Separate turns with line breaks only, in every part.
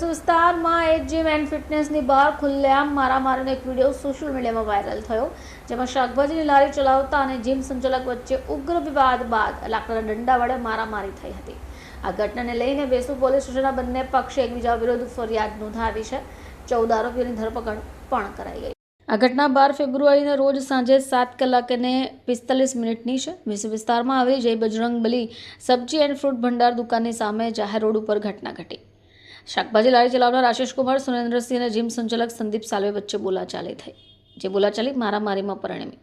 વિસ્તારમાં એક gym and ફિટનેસની બહાર ખુલ્લેઆમ મારામારીનો એક વિડીયો સોશિયલ મીડિયામાં વાયરલ થયો, જેમાં શાકભાજીની લારી ચલાવતા અને જીમ સંચાલક વચ્ચે ઉગ્ર વિવાદ બાદ લાકડાના દંડા વડે મારામારી થઈ હતી. આ ઘટનાને લઈને વેસુ પોલીસ સ્ટેશનના બંને પક્ષે એકબીજા વિરુદ્ધ ફરિયાદ નોંધાવી છે. 14 આરોપીઓની ધરપકડ પણ કરાઈ ગઈ. આ ઘટના 12 ફેબ્રુઆરીના રોજ સાંજે 7:45 છે. વેસુ વિસ્તારમાં આવેલી જય બજરંગબલી સબ્જી એન્ડ ફ્રૂટ ભંડાર દુકાનની સામે જાહેર રોડ ઉપર ઘટના ઘટી. શાકભાજી લારી ચલાવનાર આશિષ કુમાર, સુરેન્દ્રસિંહ અને જીમ સંચાલક સંદીપ સાલ્વે વચ્ચે બોલાચાલી થઈ, જે બોલાચાલી મારામારીમાં પરિણમી.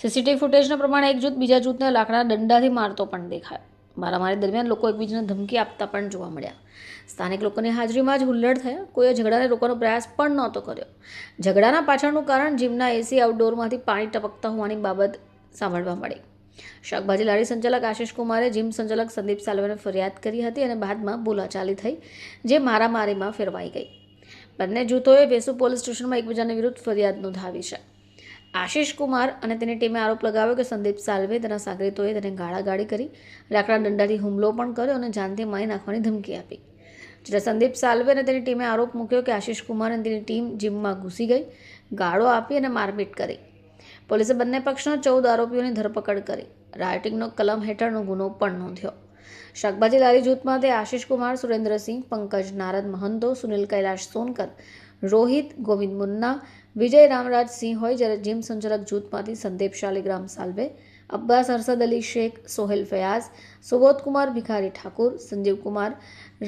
સીસીટીવી ફૂટેજના પ્રમાણે એક જૂથ બીજા જૂથને લાકડાના દંડાથી મારતો પણ દેખાયો. મારામારી દરમિયાન લોકો એકબીજાને ધમકી આપતા પણ જોવા મળ્યા. સ્થાનિક લોકોની હાજરીમાં જ હુલ્લડ થયા. કોઈએ ઝઘડાને રોકવાનો પ્રયાસ પણ નહોતો કર્યો. ઝઘડાના પાછળનું કારણ જીમના એસી આઉટડોરમાંથી પાણી ટપકતા હોવાની બાબત સાંભળવા મળી. શાકભાજી લારી સંચાલક આશિષ કુમારે જીમ સંચાલક સંદીપ સાલ્વેને ફરિયાદ કરી હતી અને બાદમાં બોલાચાલી થઈ, જે મારામારીમાં ફેરવાઈ ગઈ. બંને જૂથોએ વેસુ પોલીસ સ્ટેશનમાં એકબીજાની વિરુદ્ધ ફરિયાદ નોંધાવી છે. આશિષ કુમાર અને તેની ટીમે આરોપ લગાવ્યો કે સંદીપ સાલ્વે તેના સાગરીતોએ તેને ગાળાગાળી કરી, લાકડાના દંડાથી હુમલો પણ કર્યો અને જાનથી મારી નાખવાની ધમકી આપી. જ્યારે સંદીપ સાલ્વે અને તેની ટીમે આરોપ મૂક્યો કે આશિષ કુમાર અને તેની ટીમ જીમમાં ઘૂસી ગઈ, ગાળો આપી અને મારપીટ કરી. પોલીસે બંને પક્ષના 14 આરોપીઓની ધરપકડ કરી. રાયોટિંગનો કલમ હેઠળનો ગુનો પણ નોંધ્યો. શાકભાજી લારી જૂથમાંથી આશિષ કુમાર, સુરેન્દ્રસિંહ, પંકજ, નારદ મહંતો, સુનિલ કૈલાશ સોનકર, રોહિત, ગોવિંદ મુન્ના, વિજય રામરાજ સિંહ હોય, જ્યારે જીમ સંચાલક જૂથમાંથી સંદીપ શાલિગ્રામ સાલ્વે, અબ્બાસ હર્ષદ અલી શેખ, સોહેલ ફયાઝ, સુબોધ કુમાર ભિખારી ઠાકુર, સંજીવ કુમાર,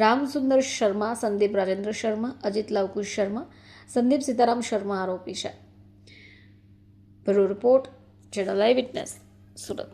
રામસુંદર શર્મા, સંદીપ રાજેન્દ્ર શર્મા, અજીત લવકુશ શર્મા, સંદીપ સીતારામ શર્મા આરોપી છે. બ્યુરો રિપોર્ટ, ચેનલ આઈ વિટનેસ, સુરત.